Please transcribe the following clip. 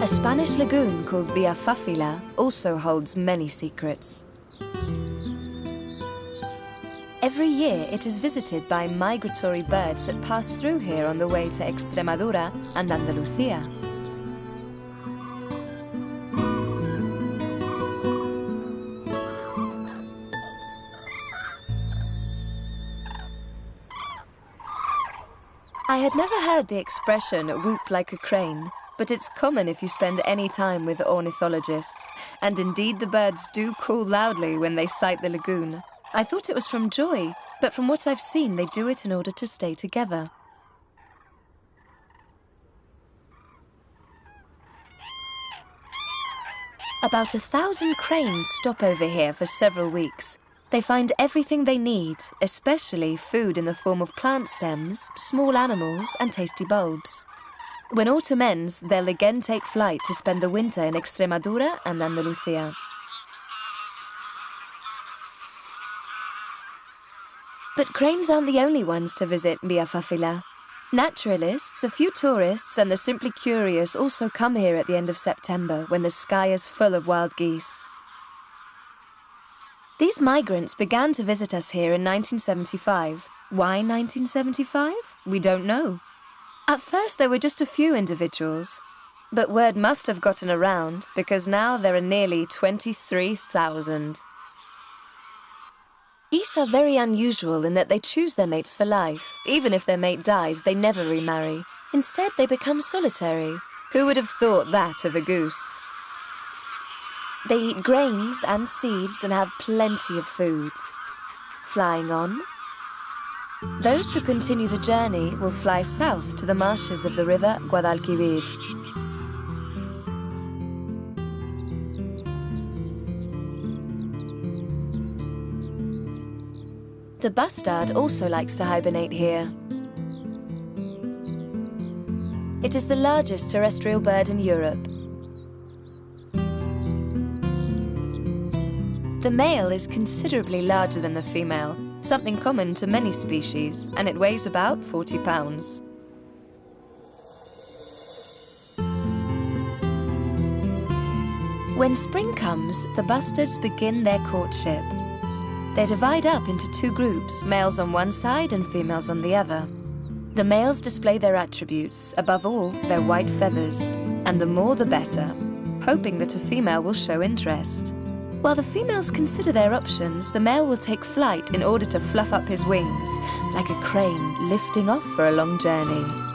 Spanish lagoon called Biafafila also holds many secrets. Every year it is visited by migratory birds that pass through here on the way to Extremadura and Andalusia. I had never heard the expression whoop like a crane, but it's common if you spend any time with ornithologists, and indeed the birds do call loudly when they sight the lagoon. I thought it was from joy, but from what I've seen, they do it in order to stay together. About 1,000 cranes stop over here for several weeks. They find everything they need, especially food in the form of plant stems, small animals, and tasty bulbs. When autumn ends, they'll again take flight to spend the winter in Extremadura and Andalusia. But cranes aren't the only ones to visit Biafafila. Naturalists, a few tourists, and the simply curious also come here at the end of September when the sky is full of wild geese. These migrants began to visit us here in 1975. Why 1975? We don't know. At first there were just a few individuals, but word must have gotten around because now there are nearly 23,000. Geese are very unusual in that they choose their mates for life. Even if their mate dies, they never remarry. Instead, they become solitary. Who would have thought that of a goose? They eat grains and seeds and have plenty of food. Flying on. Those who continue the journey will fly south to the marshes of the river Guadalquivir. The bustard also likes to hibernate here. It is the largest terrestrial bird in Europe. The male is considerably larger than the female, something common to many species, and it weighs about 40 pounds. When spring comes, the bustards begin their courtship. They divide up into two groups, males on one side and females on the other. The males display their attributes, above all, their white feathers, and the more the better, hoping that a female will show interest. While the females consider their options, the male will take flight in order to fluff up his wings, like a crane lifting off for a long journey.